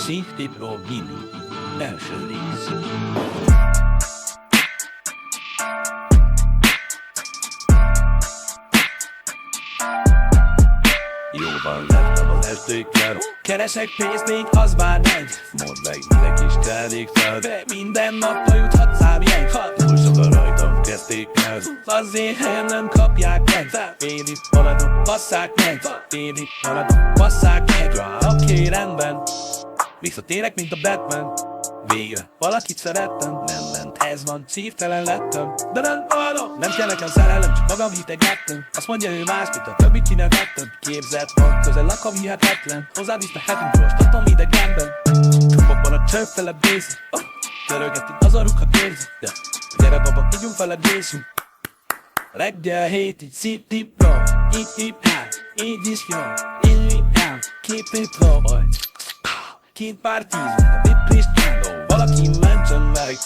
Szívtipról Gini első rész. Jóban lettem az estékkel, keresek pénzt, még az már megy. Mondd meg, minek is telik fel, de minden napra juthatsz ám jegy. Ha túl sokan rajtam kezdték el, az én helyem nem kapják meg. Én itt maradok, basszák meg. Én itt maradok, basszák meg. Oké, rendben, visszatérek, mint a Batman. Végre valakit szerettem, nem ment, ez van, szívtelen lettem. De nem adom, nem kell nekem szerelem, csak magam hitegettem. Azt mondja ő más, mint a többit kinevettem. Képzett van, közel lakom hihetetlen. Hozzád is mehetünk, rostatom idegenben. Csupakban a csőfele bészi, törögetünk az a rukat érzi. De gyere baba, higgyunk fel a gészünk. Reggel hét, így szívtipról, így hát, így is jó. Így ám, képítről, két pár tíz, a viprisztánó, valaki mentsen meg.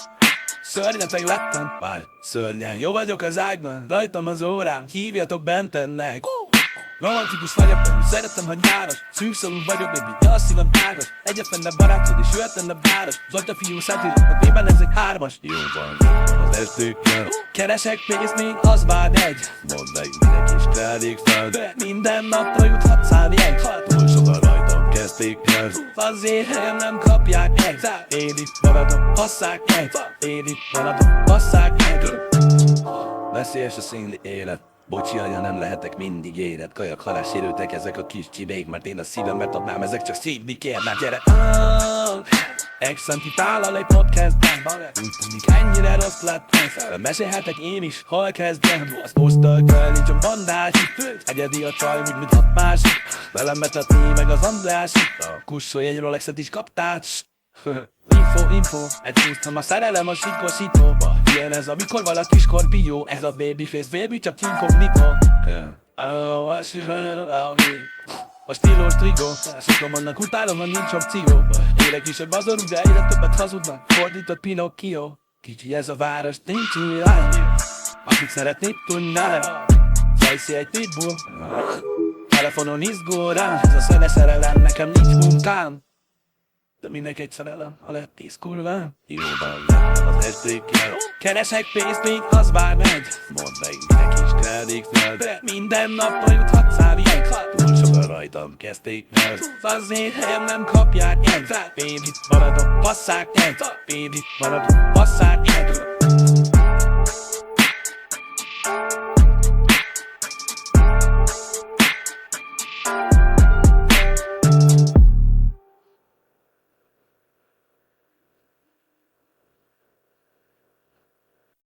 Szörnyeteg lettem, bár szörnyen, jó vagyok az ágyban, rajtam az órám, hívjatok bentennek. Romantikus vagyok, szeretem, ha nyáros, szűkszalú vagyok, baby, de a szívem tágas. Egyetlen barátod és jöhetlen a város, Zajta fiú szentírok, a vében ez egy hármas. Jó van, az estékkel, keresek pénzt, még az már egy. Mondd meg, minek is telik fel, de minden napra juthatsz ám jegy. Ha túl sokan rajtam kezdték el, az én helyem nem kapják meg. Én itt maradok, hasszák meg. Én itt maradok, hasszák meg. Veszélyes a színli élet. Bocsi, anya, nem lehetek mindig érett. Kajak, halás, sérültek ezek a kis csibék, mert én a szívemet adnám, ezek csak szívni kérnek, gyere! Ex-Szenti tállal egy podcastben, úgy tűnik ennyire rossz lettem. Mesélhetek én is, hol kezdjem. Azt osztalt el, nincs a bandás. Egyedi a csaj, úgy mint 6 másik. Velem betetni meg az András. A kussolj egy Rolexet is kaptál. Info, egyszerűen a szerelem a sikosítóba. Ilyen ez, amikor valaki skorpió. Ez a babyface, baby, csak inkognito. A stílós trigó, sokan vannak, utálom, ha nincs opció. Élek is egy bazorú, de egyre többet hazudnak. Fordított Pinocchio. Kicsi ez a város, nincs világ. Akit szeretnéd tudni, Fejszi egy pitbull. Telefonon izgul rám, ez a szene szerelem, nekem nincs munkám. De minek egy szerelem, ha lett 10 kurvám. Jóban lett az estékkel, keresek pénzt, még az már megy. Mondd meg, minek is telik fel, de minden napra juthatsz ám jegy. Túl sokan rajtam kezdték el, az én helyem nem kapják jegy. Én itt maradok, basszák meg. Én itt maradok, basszák meg.